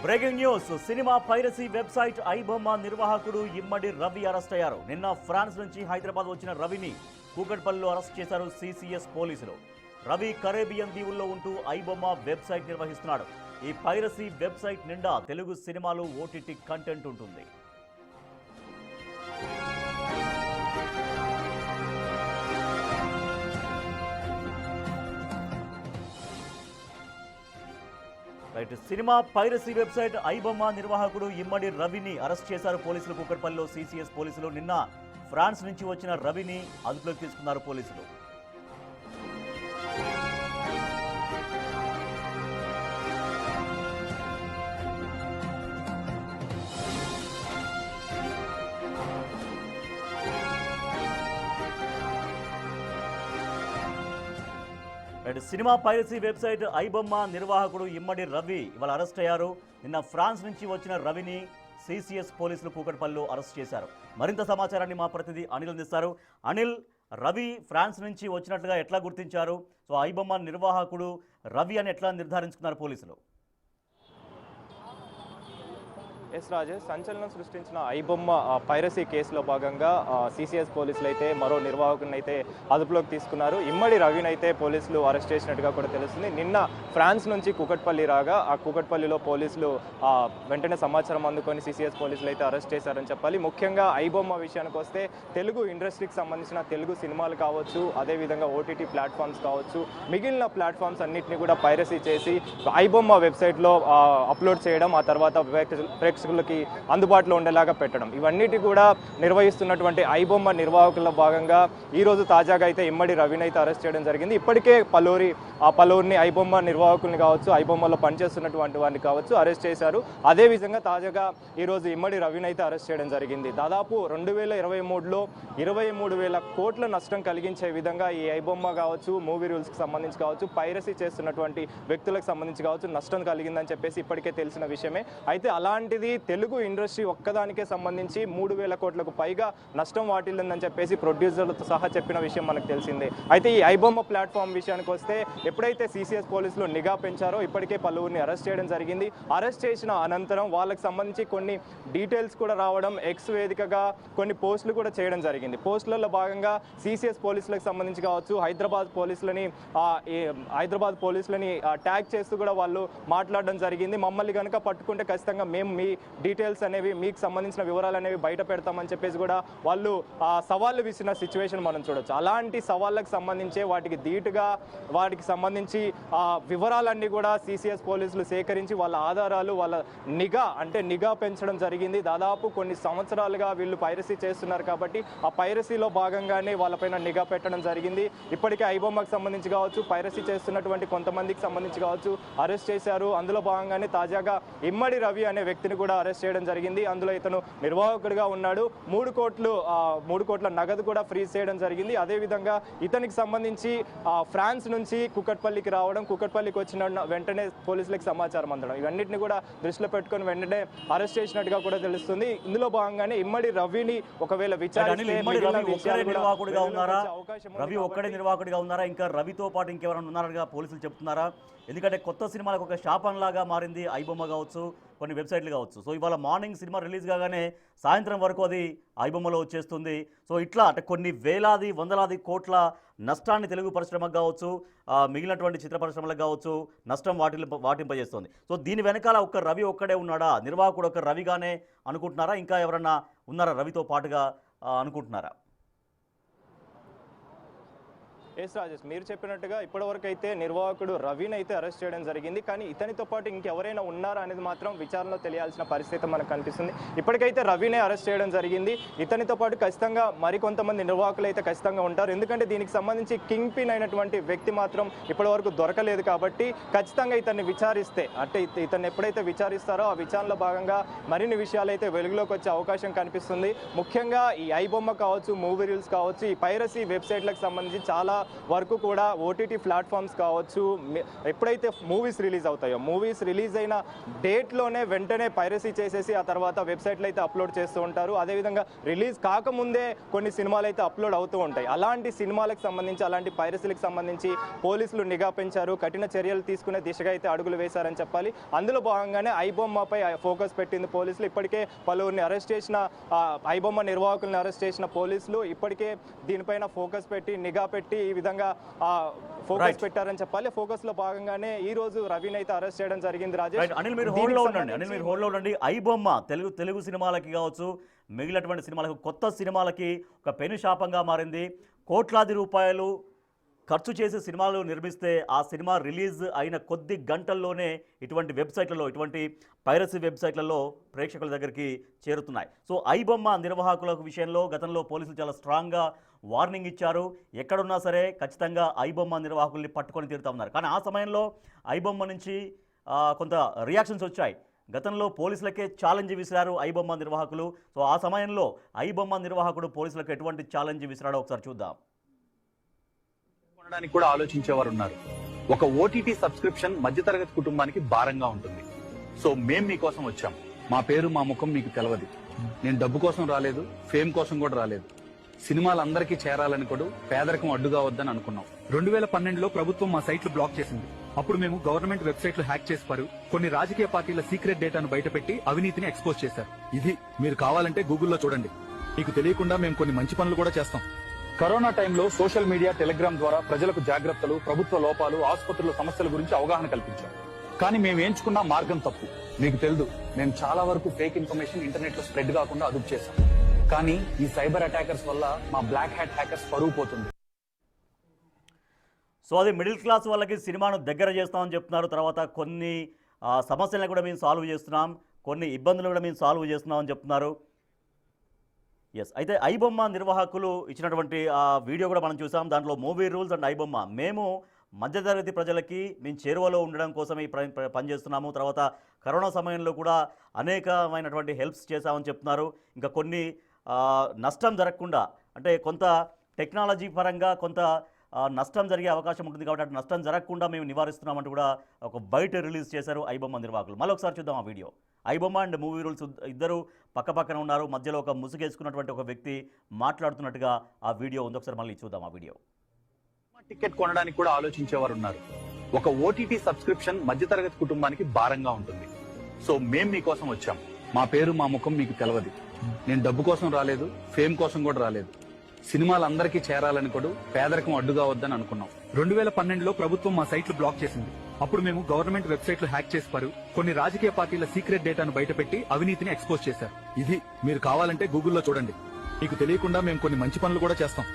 Breaking news. Cinema piracy website iBomma నిర్వాహకుడు ఇమ్మడి Ravi arrest అయ్యారు. నిన్న ఫ్రాన్స్ నుంచి హైదరాబాద్ వచ్చిన రవిని కూకట్పల్లిలో అరెస్ట్ చేశారు సిసిఎస్ పోలీసులు. రవి కరేబియన్ దీవుల్లో ఉంటూ ఐబొమ్మ వెబ్సైట్ నిర్వహిస్తున్నాడు. ఈ పైరసీ వెబ్సైట్ నిండా తెలుగు సినిమాలు, ఓటీటీ కంటెంట్ ఉంటుంది. సినిమా పైరసీ వెబ్సైట్ ఐబొమ్మ నిర్వాహకుడు ఇమ్మడి రవిని అరెస్ట్ చేశారు పోలీసులు. కూకట్పల్లిలో సిసిఎస్ పోలీసులు నిన్న ఫ్రాన్స్ నుంచి వచ్చిన రవిని అదుపులోకి తీసుకున్నారు పోలీసులు. సినిమా పైరసీ వెబ్సైట్ ఐబొమ్మ నిర్వాహకుడు ఇమ్మడి రవి ఇవాళ అరెస్ట్ అయ్యారు. నిన్న ఫ్రాన్స్ నుంచి వచ్చిన రవిని సిసిఎస్ పోలీసులు కూకట్పల్లిలో అరెస్ట్ చేశారు. మరింత సమాచారాన్ని మా ప్రతినిధి అనిల్ అందిస్తారు. అనిల్, రవి ఫ్రాన్స్ నుంచి వచ్చినట్లుగా ఎట్లా గుర్తించారు? సో ఐబొమ్మ నిర్వాహకుడు రవి అని ఎట్లా నిర్ధారించుకున్నారు పోలీసులు? ఎస్ రాజేష్, సంచలనం సృష్టించిన ఐబొమ్మ పైరసీ కేసులో భాగంగా సిసిఎస్ పోలీసులు అయితే మరో నిర్వాహకుని అయితే అదుపులోకి తీసుకున్నారు. ఇమ్మడి రవిని అయితే పోలీసులు అరెస్ట్ చేసినట్టుగా కూడా తెలుస్తుంది. నిన్న ఫ్రాన్స్ నుంచి కూకట్పల్లి రాగా ఆ కూకట్పల్లిలో పోలీసులు వెంటనే సమాచారం అందుకొని సిసిఎస్ పోలీసులు అయితే అరెస్ట్ చేశారని చెప్పాలి. ముఖ్యంగా ఐబొమ్మ విషయానికి వస్తే తెలుగు ఇండస్ట్రీకి సంబంధించిన తెలుగు సినిమాలు కావచ్చు, అదేవిధంగా ఓటీటీ ప్లాట్ఫామ్స్ కావచ్చు, మిగిలిన ప్లాట్ఫామ్స్ అన్నింటినీ కూడా పైరసీ చేసి ఐబొమ్మ వెబ్సైట్లో అప్లోడ్ చేయడం, ఆ తర్వాత ప్రేక్షకులకి అందుబాటులో ఉండేలాగా పెట్టడం, ఇవన్నిటి కూడా నిర్వహిస్తున్నటువంటి ఐబొమ్మ నిర్వాహకుల భాగంగా ఈరోజు తాజాగా అయితే ఇమ్మడి రవిని అయితే అరెస్ట్ చేయడం జరిగింది. ఇప్పటికే పలువురిని ఐబొమ్మ నిర్వాహకుల్ని కావచ్చు, ఐబొమ్మలో పనిచేస్తున్నటువంటి వారిని కావచ్చు అరెస్ట్ చేశారు. అదేవిధంగా తాజాగా ఈరోజు ఇమ్మడి రవిని అయితే అరెస్ట్ చేయడం జరిగింది. దాదాపు 2023లో 23,000 కోట్ల నష్టం కలిగించే విధంగా ఈ ఐబొమ్మ కావచ్చు, మూవీ రూల్స్కి సంబంధించి కావచ్చు, పైరసీ చేస్తున్నటువంటి వ్యక్తులకు సంబంధించి కావచ్చు నష్టం కలిగిందని చెప్పేసి ఇప్పటికే తెలిసిన విషయమే. అయితే అలాంటిది తెలుగు ఇండస్ట్రీ ఒక్కదానికే సంబంధించి 3,000 కోట్లకు పైగా నష్టం వాటిల్లిందని చెప్పేసి ప్రొడ్యూసర్లతో సహా చెప్పిన విషయం మనకు తెలిసిందే. అయితే ఈ ఐబొమ్మ ప్లాట్ఫామ్ విషయానికి వస్తే ఎప్పుడైతే సిసిఎస్ పోలీసులు నిఘా పెంచారో ఇప్పటికే పలువురిని అరెస్ట్ చేయడం జరిగింది. అరెస్ట్ చేసిన అనంతరం వాళ్ళకి సంబంధించి కొన్ని డీటెయిల్స్ కూడా రావడం, ఎక్స్ వేదికగా కొన్ని పోస్టులు కూడా చేయడం జరిగింది. పోస్టులలో భాగంగా సిసిఎస్ పోలీసులకు సంబంధించి కావచ్చు, హైదరాబాద్ పోలీసులని ట్యాగ్ చేస్తూ కూడా వాళ్ళు మాట్లాడడం జరిగింది. మమ్మల్ని కనుక పట్టుకుంటే ఖచ్చితంగా మేము మీ డీటెయిల్స్ అనేవి, మీకు సంబంధించిన వివరాలు అనేవి బయట పెడతామని చెప్పేసి కూడా వాళ్ళు సవాళ్ళు విసిన సిచ్యువేషన్ మనం చూడొచ్చు. అలాంటి సవాళ్ళకు సంబంధించి వాటికి సంబంధించి వివరాలన్నీ కూడా సిసిఎస్ పోలీసులు సేకరించి వాళ్ళ ఆధారాలు, వాళ్ళ నిఘా పెంచడం జరిగింది. దాదాపు కొన్ని సంవత్సరాలుగా వీళ్ళు పైరసీ చేస్తున్నారు కాబట్టి ఆ పైరసీలో భాగంగానే వాళ్ళపైన నిఘా పెట్టడం జరిగింది. ఇప్పటికే ఐబొమ్మకు సంబంధించి కావచ్చు, పైరసీ చేస్తున్నటువంటి కొంతమందికి సంబంధించి కావచ్చు అరెస్ట్ చేశారు. అందులో భాగంగానే తాజాగా ఇమ్మడి రవి అనే వ్యక్తిని కూడా అరెస్ట్ చేయడం జరిగింది. అందులో ఇతను నిర్వాహకుడిగా ఉన్నాడు. 3 కోట్ల నగదు కూడా ఫ్రీజ్ చేయడం జరిగింది. అదేవిధంగా ఇతనికి సంబంధించి ఫ్రాన్స్ నుంచి కూకట్పల్లికి రావడం, కూకట్పల్లికి వచ్చిన వెంటనే పోలీసులకు సమాచారం అందడం, ఇవన్నిటిని కూడా దృష్టిలో పెట్టుకుని వెంటనే అరెస్ట్ చేసినట్టుగా కూడా తెలుస్తుంది. ఇందులో భాగంగానే ఇమ్మడి రవిని ఒకవేళ రవి ఒక్కడే నిర్వాహకుడిగా ఉన్నారా, ఇంకా రవితో పాటు ఇంకెవరైనా ఉన్నారని పోలీసులు చెప్తున్నారా? ఎందుకంటే కొత్త సినిమాలకు ఒక శాపం లాగా మారింది ఐబొమ్మ కావచ్చు, కొన్ని వెబ్సైట్లు కావచ్చు. సో ఇవాళ మార్నింగ్ సినిమా రిలీజ్ కాగానే సాయంత్రం వరకు అది ఐబొమ్మలో వచ్చేస్తుంది. సో ఇట్లా అంటే కొన్ని వేలాది వందలాది కోట్ల నష్టాన్ని తెలుగు పరిశ్రమకు కావచ్చు, మిగిలినటువంటి చిత్ర పరిశ్రమలకు కావచ్చు నష్టం వాటింపజేస్తుంది. సో దీని వెనకాల ఒక్క రవి ఒక్కడే ఉన్నాడా? నిర్వాహకుడు ఒక రవిగానే అనుకుంటున్నారా? ఇంకా ఎవరన్నా ఉన్నారా రవితో పాటుగా అనుకుంటున్నారా? ఎస్ రాజేష్, మీరు చెప్పినట్టుగా ఇప్పటివరకు అయితే నిర్వాహకుడు రవిని అయితే అరెస్ట్ చేయడం జరిగింది. కానీ ఇతనితో పాటు ఇంకెవరైనా ఉన్నారా అనేది మాత్రం విచారణలో తెలియాల్సిన పరిస్థితి మనకు కనిపిస్తుంది. ఇప్పటికైతే రవినే అరెస్ట్ చేయడం జరిగింది. ఇతనితో పాటు ఖచ్చితంగా మరికొంతమంది నిర్వాహకులు అయితే ఖచ్చితంగా ఉంటారు. ఎందుకంటే దీనికి సంబంధించి కింగ్ పిన్ అయినటువంటి వ్యక్తి మాత్రం ఇప్పటివరకు దొరకలేదు కాబట్టి ఖచ్చితంగా ఇతన్ని విచారిస్తే, అంటే ఇతన్ని ఎప్పుడైతే విచారిస్తారో ఆ విచారణలో భాగంగా మరిన్ని విషయాలు అయితే వెలుగులోకి వచ్చే అవకాశం కనిపిస్తుంది. ముఖ్యంగా ఈ ఐబొమ్మ కావచ్చు, మూవీ రూల్స్ కావచ్చు, ఈ పైరసీ వెబ్సైట్లకు సంబంధించి చాలా వరకు కూడా ఓటీటీ ప్లాట్ఫామ్స్ కావచ్చు, ఎప్పుడైతే మూవీస్ రిలీజ్ అవుతాయో మూవీస్ రిలీజ్ అయిన డేట్లోనే వెంటనే పైరసీ చేసేసి ఆ తర్వాత వెబ్సైట్లు అయితే అప్లోడ్ చేస్తూ ఉంటారు. అదేవిధంగా రిలీజ్ కాకముందే కొన్ని సినిమాలు అయితే అప్లోడ్ అవుతూ ఉంటాయి. అలాంటి సినిమాలకు సంబంధించి, అలాంటి పైరసీలకు సంబంధించి పోలీసులు నిఘా పెంచారు, కఠిన చర్యలు తీసుకునే దిశగా అయితే అడుగులు వేశారని చెప్పాలి. అందులో భాగంగానే ఐబొమ్మపై ఫోకస్ పెట్టింది పోలీసులు. ఇప్పటికే పలువురిని అరెస్ట్ చేసిన, ఐబొమ్మ నిర్వాహకులను అరెస్ట్ చేసిన పోలీసులు ఇప్పటికే దీనిపైన ఫోకస్ పెట్టి నిఘా పెట్టి ఈ విధంగా ఫోకస్ పెట్టారని చెప్పాలి. ఫోకస్ లో భాగంగానే ఈ రోజు రవిని అయితే అరెస్ట్ చేయడం జరిగింది. రాజేష్, అనిల్ మీరు హోల్డ్ లో ఉండండి. ఐబొమ్మ తెలుగు సినిమాలకి కావచ్చు, మిగిలినటువంటి సినిమాలకు, కొత్త సినిమాలకి ఒక పెను శాపంగా మారింది. కోట్లాది రూపాయలు ఖర్చు చేసి సినిమాలు నిర్మిస్తే ఆ సినిమా రిలీజ్ అయిన కొద్ది గంటల్లోనే ఇటువంటి వెబ్సైట్లలో, ఇటువంటి పైరసీ వెబ్సైట్లలో ప్రేక్షకుల దగ్గరికి చేరుతున్నాయి. సో ఐబొమ్మ నిర్వాహకుల విషయంలో గతంలో పోలీసులు చాలా స్ట్రాంగ్గా వార్నింగ్ ఇచ్చారు. ఎక్కడున్నా సరే ఖచ్చితంగా ఐబొమ్మ నిర్వాహకుల్ని పట్టుకొని తీరుతా ఉన్నారు. కానీ ఆ సమయంలో ఐబొమ్మ నుంచి కొంత రియాక్షన్స్ వచ్చాయి. గతంలో పోలీసులకే ఛాలెంజ్ విసిరారు ఐబొమ్మ నిర్వాహకులు. సో ఆ సమయంలో ఐబొమ్మ నిర్వాహకుడు పోలీసులకు ఎటువంటి ఛాలెంజ్ విసిరాడో ఒకసారి చూద్దాం. కొనడానికి కూడా ఆలోచించేవారు ఉన్నారు. ఒక ఓటీటీ సబ్స్క్రిప్షన్ మధ్యతరగతి కుటుంబానికి భారంగా ఉంటుంది. సో మేం మీకోసం వచ్చాం. మా పేరు మా ముఖం మీకు తెలవదు. నేను డబ్బు కోసం రాలేదు, ఫేమ్ కోసం కూడా రాలేదు. సినిమాలు అందరికీ చేరాలని కూడా పేదరికం అడ్డుగా వద్దని అనుకున్నాం. 2012లో ప్రభుత్వం మా సైట్లు బ్లాక్ చేసింది. అప్పుడు మేము గవర్నమెంట్ వెబ్సైట్లు హ్యాక్ చేశారు, కొన్ని రాజకీయ పార్టీల సీక్రెట్ డేటాను బయటపెట్టి అవినీతిని ఎక్స్పోజ్ చేశారు. ఇది మీరు కావాలంటే గూగుల్లో చూడండి. మీకు తెలియకుండా మేము కొన్ని మంచి పనులు కూడా చేస్తాం. కరోనా టైంలో సోషల్ మీడియా, టెలిగ్రామ్ ద్వారా ప్రజలకు జాగ్రత్తలు, ప్రభుత్వ లోపాలు, ఆసుపత్రుల సమస్యల గురించి అవగాహన కల్పించాం. కానీ మేము ఎంచుకున్న మార్గం తప్పు. మీకు తెలుసు, మేము చాలా వరకు ఫేక్ ఇన్ఫర్మేషన్ ఇంటర్నెట్ లో స్ప్రెడ్ కాకుండా అదుపు చేశాం. కానీ ఈ సైబర్ అటాకర్స్ వల్ల మా బ్లాక్ హ్యాట్ హ్యాకర్స్ పరువు పోతుంది. సో అది మిడిల్ క్లాస్ వాళ్ళకి సినిమాను దగ్గర చేస్తామని చెప్తున్నారు. తర్వాత కొన్ని సమస్యలను కూడా మేము సాల్వ్ చేస్తున్నాం, కొన్ని ఇబ్బందులు కూడా మేము సాల్వ్ చేస్తున్నామని చెప్తున్నారు. ఎస్, అయితే ఐబొమ్మ నిర్వాహకులు ఇచ్చినటువంటి ఆ వీడియో కూడా మనం చూసాం. దాంట్లో మూవీ రూల్స్ అండ్ ఐబొమ్మ, మేము మధ్యతరగతి ప్రజలకి మేము చేరువలో ఉండడం కోసమే పనిచేస్తున్నాము. తర్వాత కరోనా సమయంలో కూడా అనేకమైనటువంటి హెల్ప్స్ చేశామని చెప్తున్నారు. ఇంకా కొన్ని నష్టం జరగకుండా, అంటే కొంత టెక్నాలజీ పరంగా కొంత నష్టం జరిగే అవకాశం ఉంటుంది కాబట్టి అటు నష్టం జరగకుండా మేము నివారిస్తున్నామంటూ కూడా ఒక బయట రిలీజ్ చేశారు ఐబొమ్మ నిర్వాహకులు. మళ్ళీ ఒకసారి చూద్దాం ఆ video. IBomma and movie rules ఇద్దరు పక్కపక్కన ఉన్నారు. మధ్యలో ఒక ముసుగేసుకున్నటువంటి ఒక వ్యక్తి మాట్లాడుతున్నట్టుగా ఆ వీడియో ఉంది. ఒకసారి మళ్ళీ చూద్దాం ఆ వీడియో. టికెట్ కొనడానికి కూడా ఆలోచించేవారు ఉన్నారు. ఒక ఓటీటీ సబ్స్క్రిప్షన్ మధ్యతరగతి కుటుంబానికి భారంగా ఉంటుంది. సో మేం మీకోసం వచ్చాం. మా పేరు మా ముఖం మీకు తెలవదు. నేను డబ్బు కోసం రాలేదు, ఫేమ్ కోసం కూడా రాలేదు. సినిమాలు అందరికీ చేరాలని కూడా పేదరికం అడ్డుగా వద్దని అనుకున్నాం. 2012లో ప్రభుత్వం మా సైట్లు బ్లాక్ చేసింది. అప్పుడు మేము గవర్నమెంట్ వెబ్సైట్లు హ్యాక్ చేశారు, కొన్ని రాజకీయ పార్టీల సీక్రెట్ డేటాను బయటపెట్టి అవినీతిని ఎక్స్పోజ్ చేశారు. ఇది మీరు కావాలంటే గూగుల్లో చూడండి. మీకు తెలియకుండా మేము కొన్ని మంచి పనులు కూడా చేస్తాం.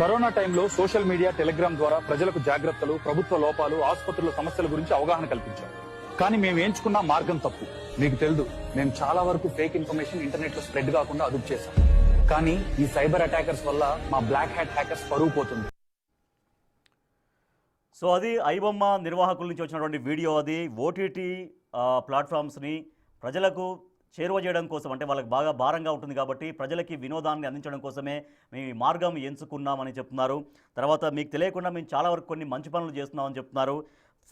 కరోనా టైంలో సోషల్ మీడియా, టెలిగ్రామ్ ద్వారా ప్రజలకు జాగ్రత్తలు, ప్రభుత్వ లోపాలు, ఆసుపత్రుల సమస్యల గురించి అవగాహన కల్పించాం. కానీ మేము ఎంచుకున్న మార్గం తప్పు. మీకు తెలుసు, మేము చాలా వరకు ఫేక్ ఇన్ఫర్మేషన్ ఇంటర్నెట్ లో స్ప్రెడ్ కాకుండా అదుపు చేశాం. కానీ ఈ సైబర్ అటాకర్స్ వల్ల మా బ్లాక్ హ్యాట్ హ్యాకర్స్ పరువు పోతుంది. సో అది ఐబొమ్మ నిర్వాహకుల నుంచి వచ్చినటువంటి వీడియో. అది ఓటీటీ ప్లాట్ఫామ్స్ని ప్రజలకు చేరువ చేయడం కోసం, అంటే వాళ్ళకి బాగా భారంగా ఉంటుంది కాబట్టి ప్రజలకి వినోదాన్ని అందించడం కోసమే మేము ఈ మార్గం ఎంచుకున్నామని చెప్తున్నారు. తర్వాత మీకు తెలియకుండా మేము చాలా వరకు కొన్ని మంచి పనులు చేస్తున్నామని చెప్తున్నారు.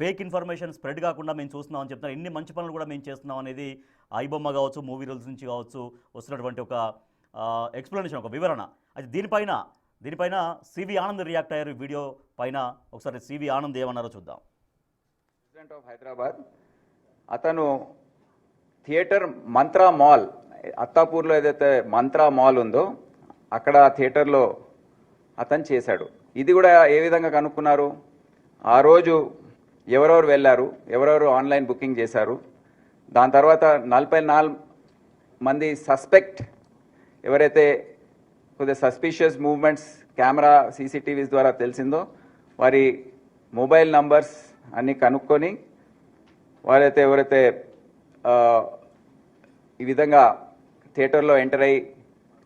ఫేక్ ఇన్ఫర్మేషన్ స్ప్రెడ్ కాకుండా మేము చూస్తున్నామని చెప్తున్నారు. ఇన్ని మంచి పనులు కూడా మేము చేస్తున్నాం అనేది ఐబొమ్మ కావచ్చు, మూవీ రూల్స్ నుంచి కావచ్చు వస్తున్నటువంటి ఒక ఎక్స్ప్లెనేషన్, ఒక వివరణ. అయితే దీనిపైన సివి ఆనంద్ రియాక్ట్ అయ్యారు వీడియో పైన. ఒకసారి సివి ఆనంద్ ఏమన్నారో చూద్దాం. ప్రెసిడెంట్ ఆఫ్ హైదరాబాద్ అతను థియేటర్ మంత్రా మాల్, అత్తాపూర్లో ఏదైతే మంత్రా మాల్ ఉందో అక్కడ థియేటర్లో అతను చేశాడు. ఇది కూడా ఏ విధంగా కనుక్కున్నారు? ఆ రోజు ఎవరెవరు వెళ్ళారు, ఎవరెవరు ఆన్లైన్ బుకింగ్ చేశారు, దాని తర్వాత 44 మంది సస్పెక్ట్ ఎవరైతే కొద్దిగా సస్పిషియస్ మూవ్మెంట్స్ కెమెరా సీసీటీవీస్ ద్వారా తెలిసిందో వారి మొబైల్ నంబర్స్ అన్నీ కనుక్కొని వారైతే ఎవరైతే ఈ విధంగా థియేటర్లో ఎంటర్ అయ్యి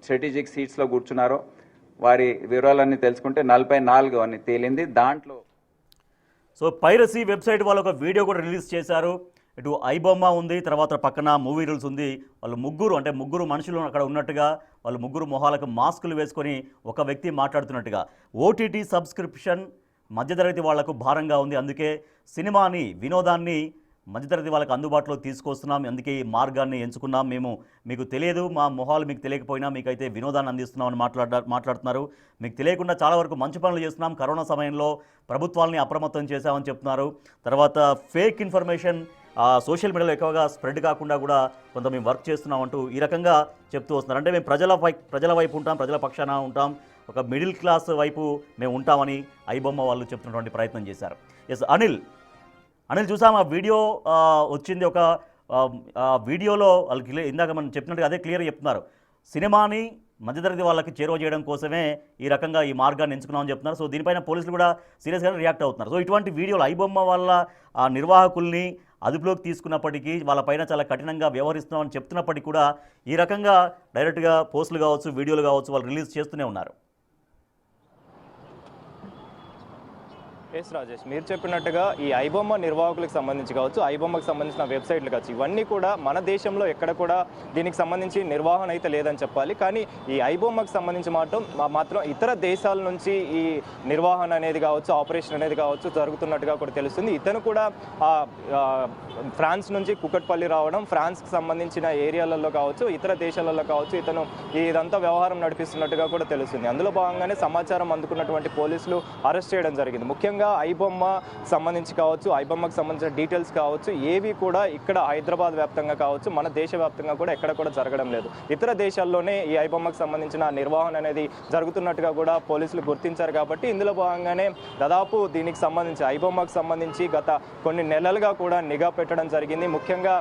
స్ట్రాటజిక్ సీట్స్లో కూర్చున్నారో వారి వివరాలన్నీ తెలుసుకుంటే 44 అని తేలింది. దాంట్లో సో పైరసీ వెబ్సైట్ వాళ్ళు ఒక వీడియో కూడా రిలీజ్ చేశారు. ఇటు ఐబొమ్మ ఉంది, తర్వాత పక్కన మూవీ రూల్స్ ఉంది. వాళ్ళు ముగ్గురు మనుషులు అక్కడ ఉన్నట్టుగా, వాళ్ళు ముగ్గురు మొహాలకు మాస్కులు వేసుకొని ఒక వ్యక్తి మాట్లాడుతున్నట్టుగా. ఓటీటీ సబ్స్క్రిప్షన్ మధ్యతరగతి వాళ్లకు భారంగా ఉంది, అందుకే సినిమాని, వినోదాన్ని మధ్యతరగతి వాళ్ళకి అందుబాటులో తీసుకొస్తున్నాం, అందుకే ఈ మార్గాన్ని ఎంచుకున్నాం. మేము మీకు తెలియదు, మా మొహాలు మీకు తెలియకపోయినా మీకైతే వినోదాన్ని అందిస్తున్నామని మాట్లాడుతున్నారు. మీకు తెలియకుండా చాలా వరకు మంచి పనులు చేస్తున్నాం, కరోనా సమయంలో ప్రభుత్వాలని అప్రమత్తం చేశామని చెప్తున్నారు. తర్వాత ఫేక్ ఇన్ఫర్మేషన్ సోషల్ మీడియాలో ఎక్కువగా స్ప్రెడ్ కాకుండా కూడా కొంత మేము వర్క్ చేస్తున్నామంటూ ఈ రకంగా చెప్తూ వస్తున్నారు. అంటే మేము ప్రజల వైపు ఉంటాం, ప్రజల పక్షాన ఉంటాం, ఒక మిడిల్ క్లాస్ వైపు మేము ఉంటామని ఐబొమ్మ వాళ్ళు చెప్తున్నటువంటి ప్రయత్నం చేశారు. ఎస్ అనిల్ చూసాం, ఆ వీడియో వచ్చింది. ఒక వీడియోలో వాళ్ళకి ఇందాక మనం చెప్పినట్టుగా అదే క్లియర్గా చెప్తున్నారు, సినిమాని మధ్యతరగతి వాళ్ళకి చేరువ చేయడం కోసమే ఈ రకంగా ఈ మార్గాన్ని ఎంచుకున్నామని చెప్తున్నారు. సో దీనిపైన పోలీసులు కూడా సీరియస్గా రియాక్ట్ అవుతున్నారు. సో ఇటువంటి వీడియోలు ఐబొమ్మ వాళ్ళ నిర్వాహకుల్ని అదుపులోకి తీసుకున్నప్పటికీ, వాళ్ళపైన చాలా కఠినంగా వ్యవహరిస్తున్నామని చెప్తున్నప్పటికీ కూడా ఈ రకంగా డైరెక్ట్గా పోస్టులు కావచ్చు, వీడియోలు కావచ్చు వాళ్ళు రిలీజ్ చేస్తూనే ఉన్నారు. ఎస్ రాజేష్, మీరు చెప్పినట్టుగా ఈ ఐబొమ్మ నిర్వాహకులకు సంబంధించి కావచ్చు, ఐబొమ్మకు సంబంధించిన వెబ్సైట్లు కావచ్చు, ఇవన్నీ కూడా మన దేశంలో ఎక్కడ కూడా దీనికి సంబంధించి నిర్వహణ అయితే లేదని చెప్పాలి. కానీ ఈ ఐబొమ్మకు సంబంధించి మాత్రం ఇతర దేశాల నుంచి ఈ నిర్వహణ అనేది కావచ్చు, ఆపరేషన్ అనేది కావచ్చు జరుగుతున్నట్టుగా కూడా తెలుస్తుంది. ఇతను కూడా ఫ్రాన్స్ నుంచి కుకట్పల్లి రావడం, ఫ్రాన్స్కి సంబంధించిన ఏరియాలలో కావచ్చు, ఇతర దేశాలలో కావచ్చు ఇతను ఇదంతా వ్యవహారం నడిపిస్తున్నట్టుగా కూడా తెలుస్తుంది. అందులో భాగంగానే సమాచారం అందుకున్నటువంటి పోలీసులు అరెస్ట్ చేయడం జరిగింది. ముఖ్యంగా ఐబొమ్మ సంబంధించి కావచ్చు, ఐబొమ్మకు సంబంధించిన డీటెయిల్స్ కావచ్చు, ఏవి కూడా ఇక్కడ హైదరాబాద్ వ్యాప్తంగా కావచ్చు, మన దేశవ్యాప్తంగా కూడా ఎక్కడ కూడా జరగడం లేదు. ఇతర దేశాల్లోనే ఈ ఐబొమ్మకు సంబంధించిన నిర్వహణ అనేది జరుగుతున్నట్టుగా కూడా పోలీసులు గుర్తించారు. కాబట్టి ఇందులో భాగంగానే దాదాపు దీనికి సంబంధించి ఐబొమ్మకు సంబంధించి గత కొన్ని నెలలుగా కూడా నిఘా పెట్టడం జరిగింది. ముఖ్యంగా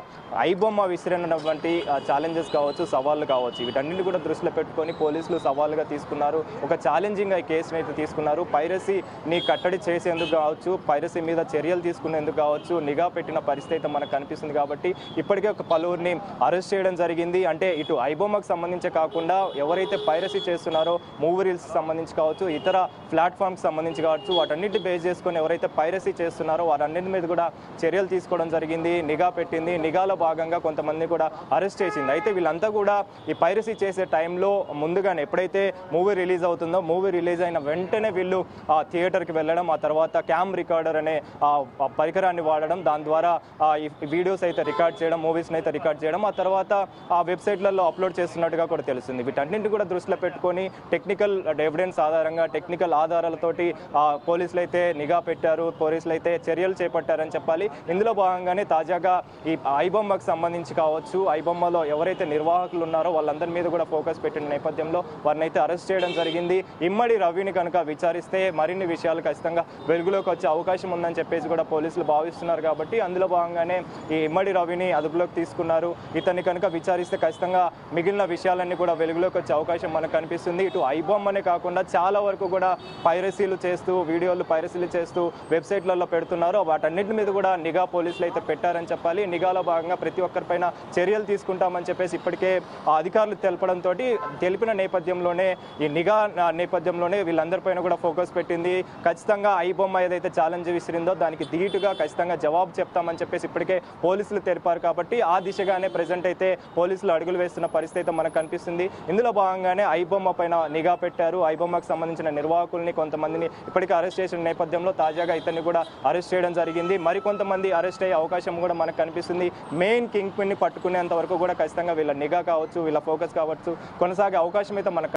ఐబొమ్మ విసిరినటువంటి ఛాలెంజెస్ కావచ్చు, సవాళ్ళు కావచ్చు, వీటన్నింటినీ కూడా దృష్టిలో పెట్టుకొని పోలీసులు సవాలుగా తీసుకున్నారు. ఒక ఛాలెంజింగ్ కేసును అయితే తీసుకున్నారు. పైరసీని కట్టడి చేసేందుకు కావచ్చు, పైరసీ మీద చర్యలు తీసుకునేందుకు కావచ్చు నిఘా పెట్టిన పరిస్థితి అయితే మనకు కనిపిస్తుంది. కాబట్టి ఇప్పటికే ఒక పలువురిని అరెస్ట్ చేయడం జరిగింది. అంటే ఇటు ఐబొమ్మకు సంబంధించి కాకుండా ఎవరైతే పైరసీ చేస్తున్నారో, మూవీ రీల్స్ సంబంధించి కావచ్చు, ఇతర ప్లాట్ఫామ్కి సంబంధించి కావచ్చు, వాటన్నిటి బేస్ చేసుకొని ఎవరైతే పైరసీ చేస్తున్నారో వారన్నిటి మీద కూడా చర్యలు తీసుకోవడం జరిగింది, నిఘా పెట్టింది. నిఘాలో భాగంగా కొంతమంది కూడా అరెస్ట్ చేసింది. అయితే వీళ్ళంతా కూడా ఈ పైరసీ చేసే టైంలో ముందుగానే ఎప్పుడైతే మూవీ రిలీజ్ అవుతుందో, మూవీ రిలీజ్ అయిన వెంటనే వీళ్ళు థియేటర్కి వెళ్ళడం, ఆ తర్వాత క్యామ్ రికార్డర్ అనే పరికరాన్ని వాడడం, దాని ద్వారా ఈ వీడియోస్ అయితే రికార్డ్ చేయడం, మూవీస్ని అయితే రికార్డ్ చేయడం, ఆ తర్వాత ఆ వెబ్సైట్లలో అప్లోడ్ చేస్తున్నట్టుగా కూడా తెలుస్తుంది. వీటన్నింటినీ కూడా దృష్టిలో పెట్టుకొని టెక్నికల్ ఎవిడెన్స్ ఆధారంగా, టెక్నికల్ ఆధారాలతోటి పోలీసులు అయితే నిఘా పెట్టారు, పోలీసులు అయితే చర్యలు చేపట్టారని చెప్పాలి. ఇందులో భాగంగానే తాజాగా ఈ ఐబొమ్మకు సంబంధించి కావచ్చు, ఐబొమ్మలో ఎవరైతే నిర్వాహకులు ఉన్నారో వాళ్ళందరి మీద కూడా ఫోకస్ పెట్టిన నేపథ్యంలో వారిని అయితే అరెస్ట్ చేయడం జరిగింది. ఇమ్మడి రవిని కనుక విచారిస్తే మరిన్ని విషయాలు ఖచ్చితంగా వెలుగులోకి వచ్చే అవకాశం ఉందని చెప్పేసి కూడా పోలీసులు భావిస్తున్నారు. కాబట్టి అందులో భాగంగానే ఈ ఇమ్మడి రవిని అదుపులోకి తీసుకున్నారు. ఇతన్ని కనుక విచారిస్తే ఖచ్చితంగా మిగిలిన విషయాలన్నీ కూడా వెలుగులోకి వచ్చే అవకాశం మనకు కనిపిస్తుంది. ఇటు ఐబొమ్మనే కాకుండా చాలా వరకు కూడా పైరసీలు చేస్తూ, వీడియోలు పైరసీలు చేస్తూ వెబ్సైట్లలో పెడుతున్నారు. వాటన్నిటి మీద కూడా నిఘా పోలీసులు అయితే పెట్టారని చెప్పాలి. నిఘాలో భాగంగా ప్రతి ఒక్కరిపైన చర్యలు తీసుకుంటామని చెప్పేసి ఇప్పటికే అధికారులు తెలిపిన నేపథ్యంలోనే, ఈ నిఘా నేపథ్యంలోనే వీళ్ళందరిపైన కూడా ఫోకస్ పెట్టింది. ఖచ్చితంగా ఐబొమ్మ ఏదైతే ఛాలెంజ్ విసిరిందో దానికి ధీటుగా ఖచ్చితంగా జవాబు చెప్తామని చెప్పేసి ఇప్పటికే పోలీసులు తెలిపారు. కాబట్టి ఆ దిశగానే ప్రజెంట్ అయితే పోలీసులు అడుగులు వేస్తున్న పరిస్థితి అయితే మనకు కనిపిస్తుంది. ఇందులో భాగంగానే ఐబొమ్మ పైన నిఘా పెట్టారు. ఐబొమ్మకు సంబంధించిన నిర్వాహకుల్ని కొంతమందిని ఇప్పటికే అరెస్ట్ చేసిన నేపథ్యంలో తాజాగా ఇతన్ని కూడా అరెస్ట్ చేయడం జరిగింది. మరికొంతమంది అరెస్ట్ అయ్యే అవకాశం కూడా మనకు కనిపిస్తుంది. మెయిన్ కింగ్ పిన్ని పట్టుకునేంత వరకు కూడా ఖచ్చితంగా వీళ్ళ నిఘా కావచ్చు, వీళ్ళ ఫోకస్ కావచ్చు కొనసాగే అవకాశం అయితే మనకు